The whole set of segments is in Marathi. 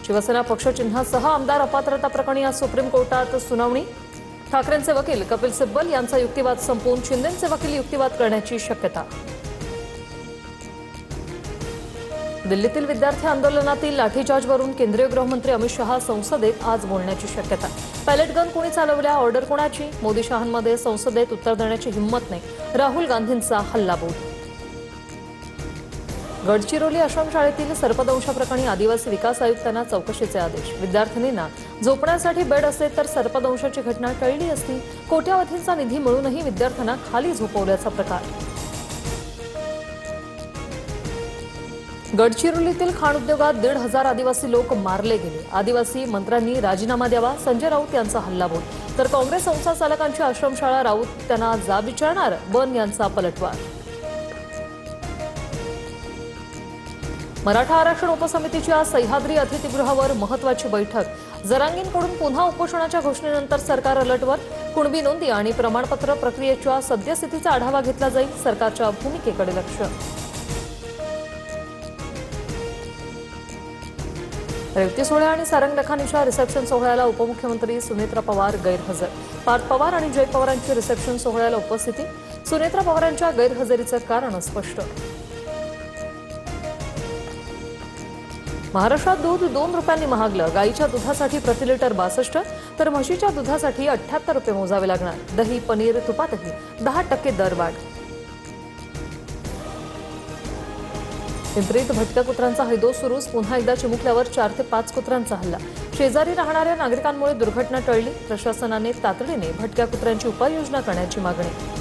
शिवसेना पक्षचिन्हासह आमदार अपात्रता प्रकरणी आज सुप्रीम कोर्टात सुनावणी। ठाकरेंचे वकील कपिल सिब्बल यांचा युक्तिवाद संपवून शिंदेंचे वकील युक्तिवाद करण्याची शक्यता। दिल्लीतील विद्यार्थी आंदोलनातील लाठीचार्जवरून केंद्रीय गृहमंत्री अमित शहा संसदेत आज बोलण्याची शक्यता। पॅलेट गन कोणी चालवल्या, ऑर्डर कोणाची? मोदी शहांमध्ये संसदेत उत्तर देण्याची हिंमत नाही, राहुल गांधींचा हल्लाबोल। गडचिरोली आश्रमशाळेतील सर्पदंशाप्रकरणी आदिवासी विकास आयुक्तांना चौकशीचे आदेश। विद्यार्थिनींना झोपण्यासाठी बेड असते तर सर्पदंशाची घटना टळली असती। कोट्यावधींचा निधी मिळूनही विद्यार्थ्यांना खाली झोपवल्याचा प्रकार। गडचिरोलीतील खाण उद्योगात 1,500 आदिवासी लोक मारले गेले। आदिवासी मंत्र्यांनी राजीनामा द्यावा, संजय राऊत यांचा हल्लाबोल। तर काँग्रेस संस्थाचालकांची आश्रमशाळा, राऊत त्यांना जाब विचारणार, बन यांचा पलटवार। मराठा आरक्षण उपसमितीची आज सह्याद्री अतिथीगृहावर महत्त्वाची बैठक। जरांगींकडून पुन्हा उपोषणाच्या घोषणेनंतर सरकार अलर्टवर। कुणबी नोंदी आणि प्रमाणपत्र प्रक्रियेच्या सद्यस्थितीचा आढावा घेतला जाईल, सरकारच्या भूमिकेकडे लक्ष। रेवती सोहळा आणि सारंगलखानीच्या रिसेप्शन सोहळ्याला उपमुख्यमंत्री सुनेत्रा पवार गैरहजर। पार्थ पवार आणि जय पवारांची रिसेप्शन सोहळ्याला उपस्थिती। सुनेत्रा पवारांच्या गैरहजेरीचं कारण स्पष्ट। महाराष्ट्रात दूध 2 रुपयांनी महागलं। गाईच्या दुधासाठी प्रति लिटर 62 तर म्हशीच्या दुधासाठी 78 रुपये मोजावे लागणार। दही, पनीर, तुपातही 10% दरवाढ। पिंपरीत भटक्या कुत्र्यांचा हैदोस सुरूच। पुन्हा एकदा चिमुकल्यावर 4 ते 5 कुत्र्यांचा हल्ला। शेजारी राहणाऱ्या नागरिकांमुळे दुर्घटना टळली। प्रशासनाने तातडीने भटक्या कुत्र्यांची उपाययोजना करण्याची मागणी।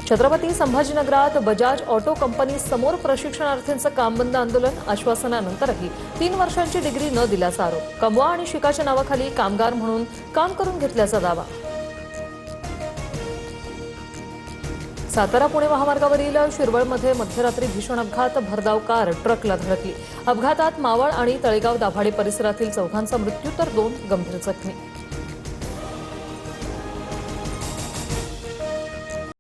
छत्रपती संभाजीनगरात बजाज ऑटो कंपनी समोर प्रशिक्षणार्थींचं काम बंद आंदोलन। आश्वासनानंतरही 3 वर्षांची डिग्री न दिल्याचा आरोप। कमवा आणि शिकाच्या नावाखाली कामगार म्हणून काम करून घेतल्याचा दावा। सातारा पुणे महामार्गावरील शिरवळमध्ये मध्यरात्री भीषण अपघात। भरधाव कार ट्रकला धडकली। अपघातात मावळ आणि तळेगाव दाभाडे परिसरातील 4 मृत्यू तर 2 गंभीर जखमी।